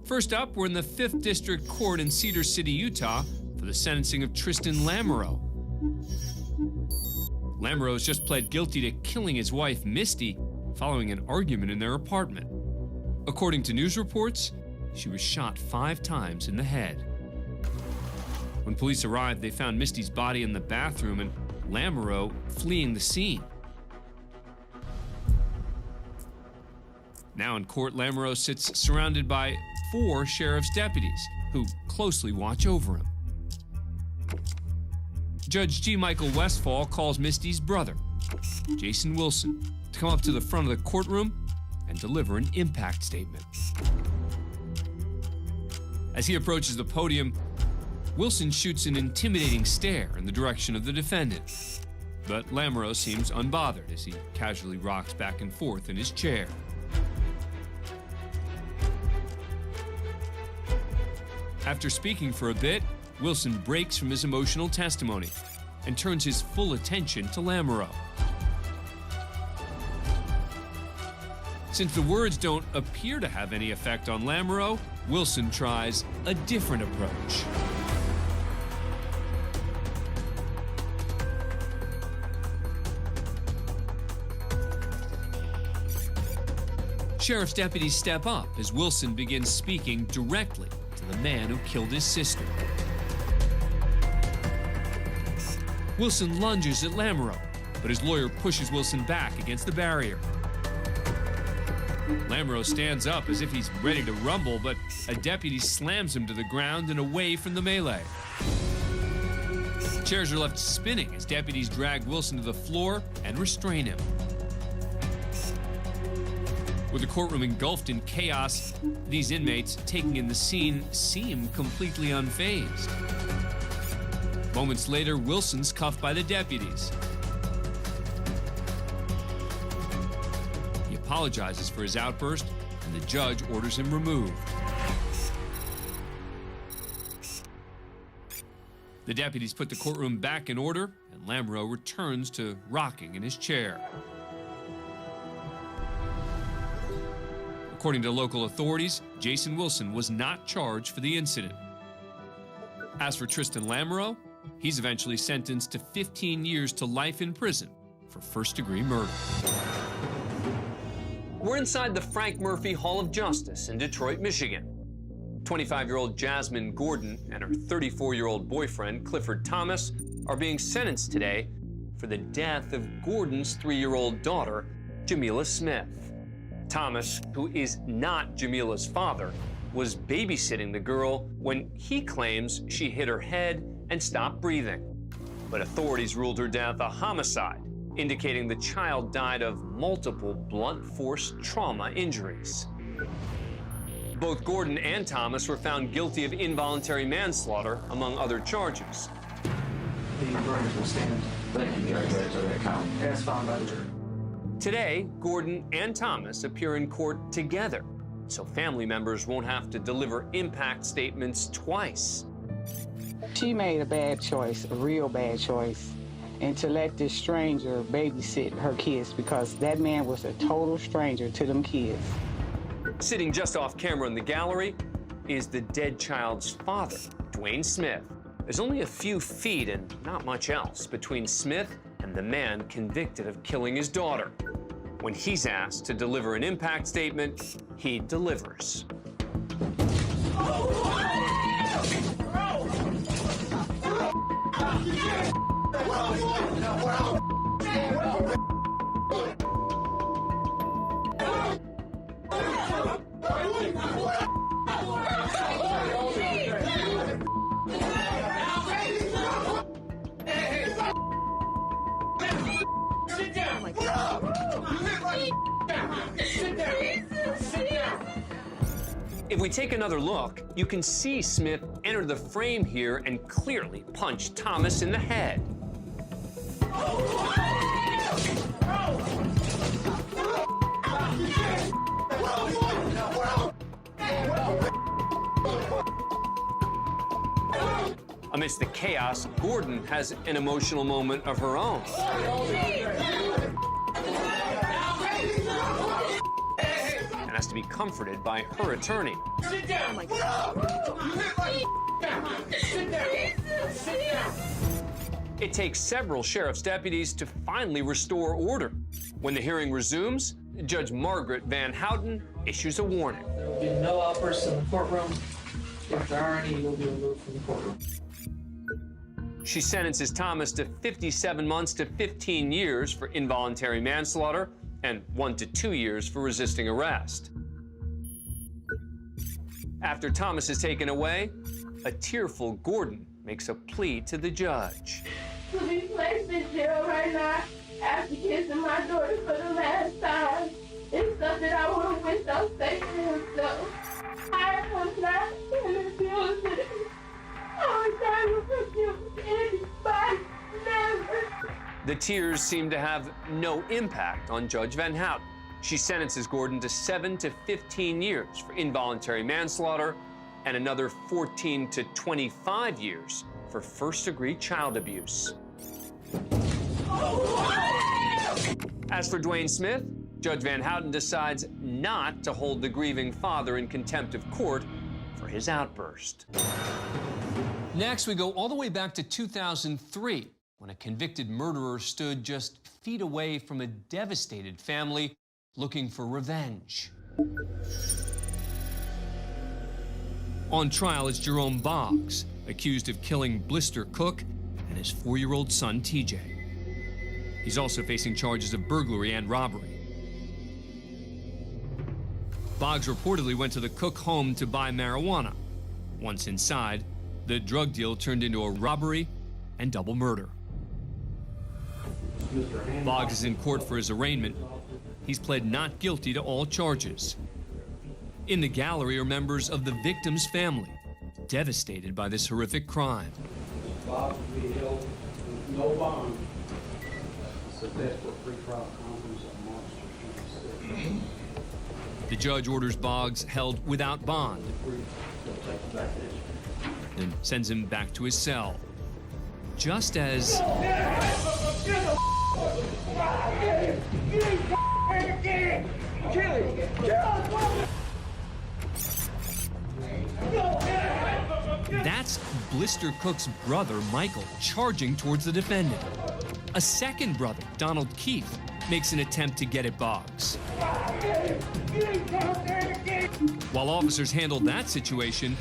First up, we're in the 5th District Court in Cedar City, Utah, for the sentencing of Tristan Lamoureux. Lamoureux has just pled guilty to killing his wife, Misty, following an argument in their apartment. According to news reports, she was shot 5 times in the head. When police arrived, they found Misty's body in the bathroom and Lamoureux fleeing the scene. Now in court, Lamoureux sits surrounded by 4 sheriff's deputies who closely watch over him. Judge G. Michael Westfall calls Misty's brother, Jason Wilson, to come up to the front of the courtroom and deliver an impact statement. As he approaches the podium, Wilson shoots an intimidating stare in the direction of the defendant. But Lamoureux seems unbothered as he casually rocks back and forth in his chair. After speaking for a bit, Wilson breaks from his emotional testimony and turns his full attention to Lamoureux. Since the words don't appear to have any effect on Lamoureux, Wilson tries a different approach. Sheriff's deputies step up as Wilson begins speaking directly to the man who killed his sister. Wilson lunges at Lamoureux, but his lawyer pushes Wilson back against the barrier. Lamoureux stands up as if he's ready to rumble, but a deputy slams him to the ground and away from the melee. Chairs are left spinning as deputies drag Wilson to the floor and restrain him. With the courtroom engulfed in chaos, these inmates taking in the scene seem completely unfazed. Moments later, Wilson's cuffed by the deputies. He apologizes for his outburst, and the judge orders him removed. The deputies put the courtroom back in order, and Lamoureux returns to rocking in his chair. According to local authorities, Jason Wilson was not charged for the incident. As for Tristan Lamoureux, he's eventually sentenced to 15 years to life in prison for first-degree murder. We're inside the Frank Murphy Hall of Justice in Detroit, Michigan. 25-year-old Jasmine Gordon and her 34-year-old boyfriend, Clifford Thomas, are being sentenced today for the death of Gordon's 3-year-old daughter, Jamila Smith. Thomas, who is not Jamila's father, was babysitting the girl when he claims she hit her head and stopped breathing. But authorities ruled her death a homicide, indicating the child died of multiple blunt force trauma injuries. Both Gordon and Thomas were found guilty of involuntary manslaughter, among other charges. The verdict will stand. Thank you, Judge. That count as found by the jury. Today, Gordon and Thomas appear in court together, so family members won't have to deliver impact statements twice. She made a bad choice, a real bad choice, and to let this stranger babysit her kids, because that man was a total stranger to them kids. Sitting just off camera in the gallery is the dead child's father, Dwayne Smith. There's only a few feet and not much else between Smith and the man convicted of killing his daughter. When he's asked to deliver an impact statement, he delivers. If we take another look, you can see Smith enter the frame here and clearly punch Thomas in the head. Amidst the chaos, Gordon has an emotional moment of her own. And has to be comforted by her attorney. Sit down. Oh my God. You hit my down. Sit down. Sit down. It takes several sheriff's deputies to finally restore order. When the hearing resumes, Judge Margaret Van Houten issues a warning. There will be no outbursts in the courtroom. If there are any, you will be removed from the courtroom. She sentences Thomas to 57 months to 15 years for involuntary manslaughter and 1 to 2 years for resisting arrest. After Thomas is taken away, a tearful Gordon makes a plea to the judge. To be placed in jail right now after kissing my daughter for the last time is something I would wish I would say to himself. I am not innocent. I'm trying to forgive anybody, never. The tears seem to have no impact on Judge Van Houten. She sentences Gordon to 7 to 15 years for involuntary manslaughter and another 14 to 25 years for first-degree child abuse. As for Dwayne Smith, Judge Van Houten decides not to hold the grieving father in contempt of court for his outburst. Next, we go all the way back to 2003, when a convicted murderer stood just feet away from a devastated family looking for revenge. On trial is Jerome Boggs, accused of killing Blister Cook and his 4-year-old son, TJ. He's also facing charges of burglary and robbery. Boggs reportedly went to the Cook home to buy marijuana. Once inside, the drug deal turned into a robbery and double murder. Boggs is in court for his arraignment. He's pled not guilty to all charges. In the gallery are members of the victim's family, devastated by this horrific crime. Bob will be held with no bond. Submit for pretrial conference on March 26th. The judge orders Boggs held without bond and sends him back to his cell. Just as that's Blister Cook's brother, Michael, charging towards the defendant. A second brother, Donald Keith, makes an attempt to get at Boggs. While officers handle that situation,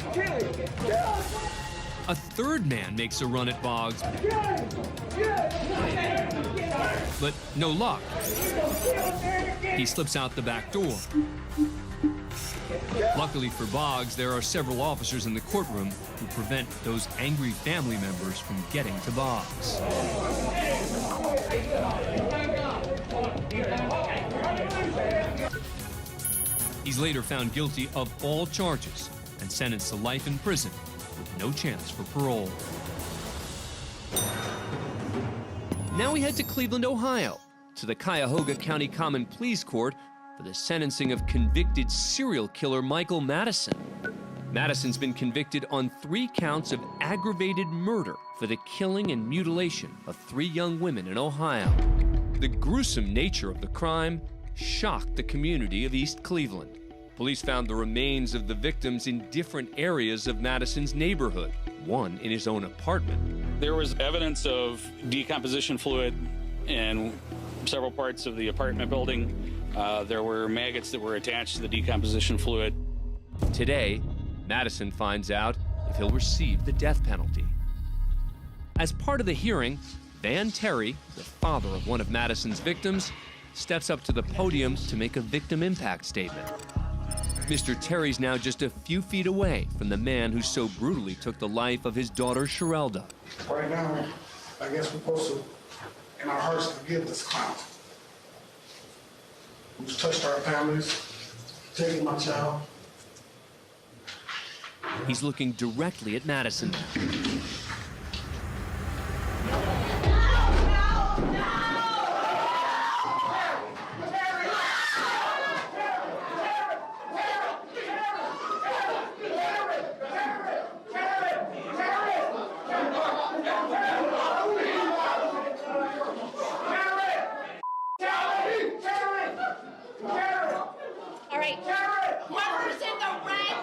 a third man makes a run at Boggs, but no luck. He slips out the back door. Luckily for Boggs, there are several officers in the courtroom who prevent those angry family members from getting to Boggs. He's later found guilty of all charges and sentenced to life in prison with no chance for parole. Now we head to Cleveland, Ohio, to the Cuyahoga County Common Pleas Court for the sentencing of convicted serial killer Michael Madison. Madison's been convicted on 3 counts of aggravated murder for the killing and mutilation of 3 young women in Ohio. The gruesome nature of the crime shocked the community of East Cleveland. Police found the remains of the victims in different areas of Madison's neighborhood, one in his own apartment. There was evidence of decomposition fluid in several parts of the apartment building. There were maggots that were attached to the decomposition fluid. Today, Madison finds out if he'll receive the death penalty. As part of the hearing, Van Terry, the father of one of Madison's victims, steps up to the podium to make a victim impact statement. Mr. Terry's now just a few feet away from the man who so brutally took the life of his daughter, Sherelda. Right now, I guess we're supposed to, in our hearts, forgive this clown who's touched our families, taken my child. He's looking directly at Madison. All right, whoever's in the red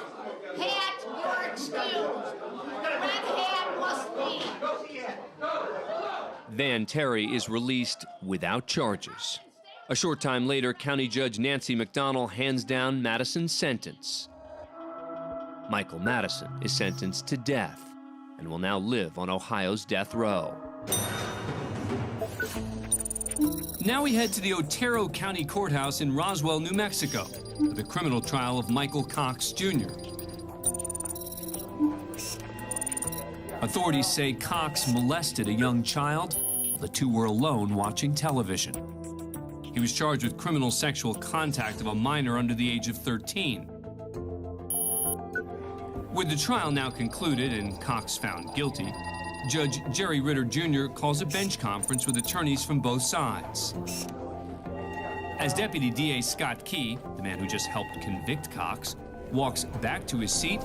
Van Terry is released without charges. A short time later, County Judge Nancy McDonnell hands down Madison's sentence. Michael Madison is sentenced to death and will now live on Ohio's death row. Now we head to the Otero County Courthouse in Roswell, New Mexico, for the criminal trial of Michael Cox Jr. Authorities say Cox molested a young child. The two were alone watching television. He was charged with criminal sexual contact of a minor under the age of 13. With the trial now concluded and Cox found guilty, Judge Jerry Ritter Jr. calls a bench conference with attorneys from both sides. As Deputy DA Scott Key, the man who just helped convict Cox, walks back to his seat,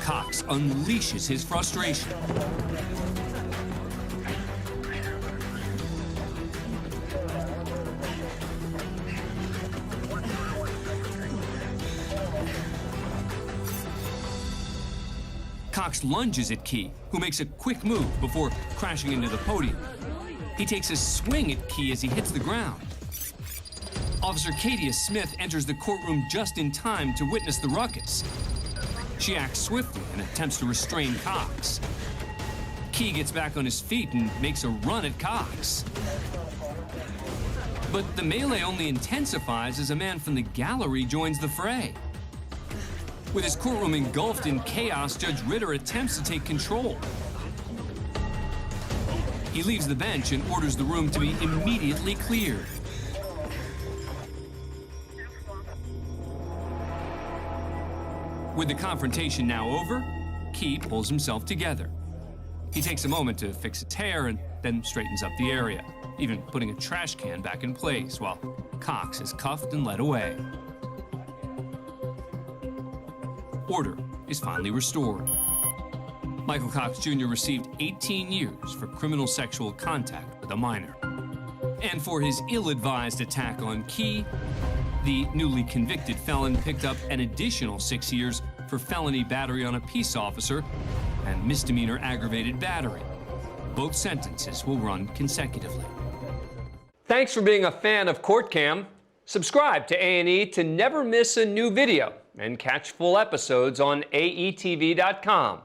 Cox unleashes his frustration. Cox lunges at Key, who makes a quick move before crashing into the podium. He takes a swing at Key as he hits the ground. Officer Katia Smith enters the courtroom just in time to witness the ruckus. She acts swiftly and attempts to restrain Cox. Key gets back on his feet and makes a run at Cox. But the melee only intensifies as a man from the gallery joins the fray. With his courtroom engulfed in chaos, Judge Ritter attempts to take control. He leaves the bench and orders the room to be immediately cleared. With the confrontation now over, Key pulls himself together. He takes a moment to fix his hair and then straightens up the area, even putting a trash can back in place while Cox is cuffed and led away. Order is finally restored. Michael Cox Jr. received 18 years for criminal sexual contact with a minor. And for his ill-advised attack on Key, the newly convicted felon picked up an additional 6 years for felony battery on a peace officer and misdemeanor aggravated battery. Both sentences will run consecutively. Thanks for being a fan of CourtCam. Subscribe to A&E to never miss a new video and catch full episodes on aetv.com.